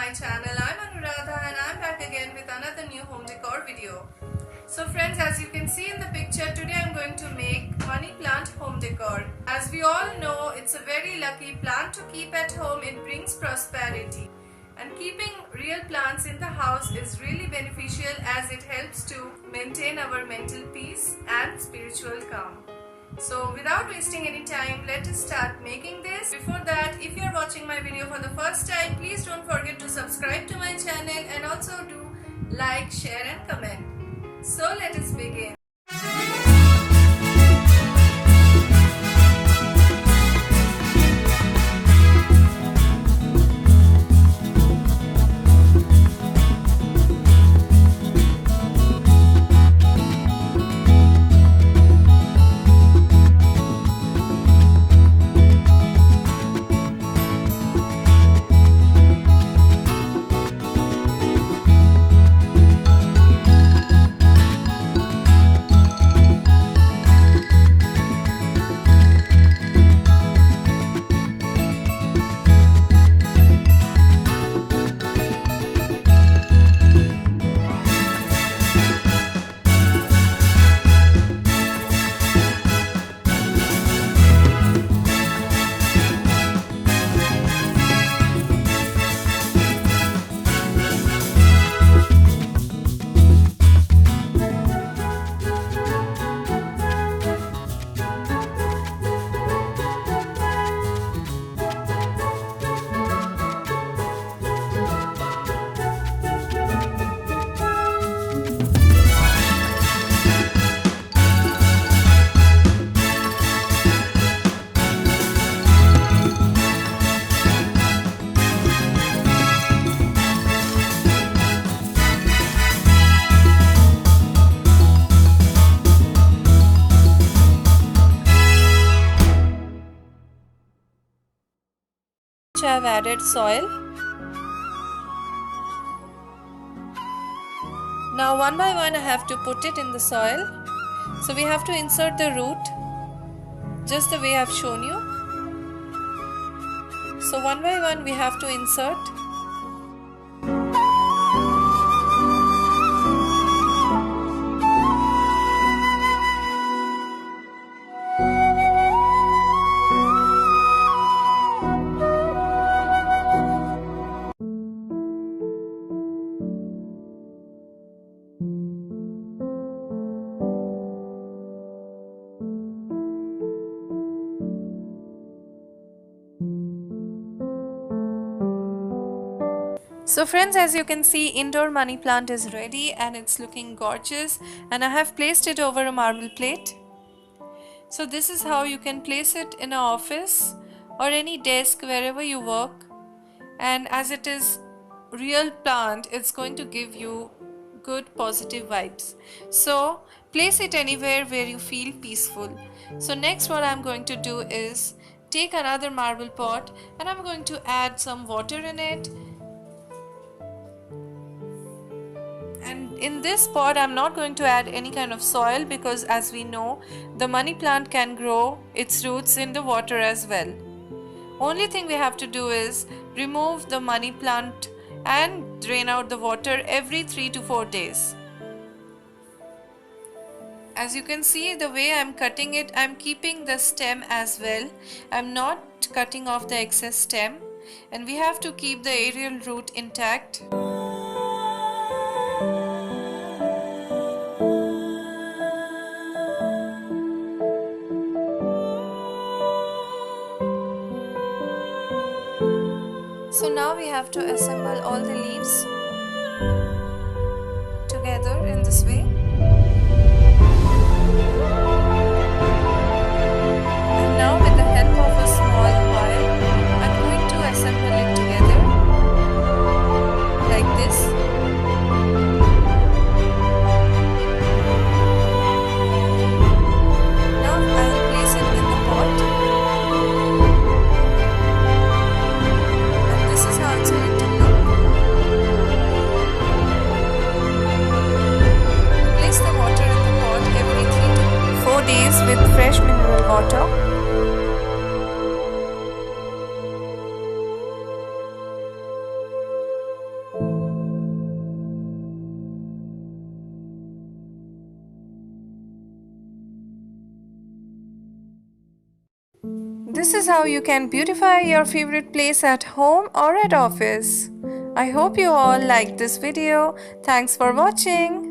my channel. I'm Anuradha and I'm back again with another new home decor video. So friends, as you can see in the picture, today I'm going to make money plant home decor. As we all know, it's a very lucky plant to keep at home. It brings prosperity. And keeping real plants in the house is really beneficial as it helps to maintain our mental peace and spiritual calm. So without wasting any time, let us start making this. Before that, if you are watching my video for the first time, please don't forget to subscribe to my channel and also do like, share and comment. So let us begin. I've added soil. Now one by one I have to put it in the soil. So we have to insert the root just the way I've shown you. So one by one we have to insert. So friends, as you can see, indoor money plant is ready and it's looking gorgeous, and I have placed it over a marble plate. So this is how you can place it in an office or any desk wherever you work, and as it is real plant, it's going to give you good positive vibes. So place it anywhere where you feel peaceful. So next what I'm going to do is take another marble pot and I'm going to add some water in it. And in this pot I'm not going to add any kind of soil because as we know, the money plant can grow its roots in the water as well. Only thing we have to do is remove the money plant and drain out the water every 3 to 4 days. As you can see, the way I'm cutting it, I'm keeping the stem as well. I'm not cutting off the excess stem, and we have to keep the aerial root intact. So now we have to assemble all the leaves together in this way. And now with the help of a small wire, I'm going to assemble it together like this. Now I will place it in the pot. It's going to look. Place the water in the pot every 3 to 4 days with fresh mineral water. This is how you can beautify your favorite place at home or at office. I hope you all liked this video. Thanks for watching.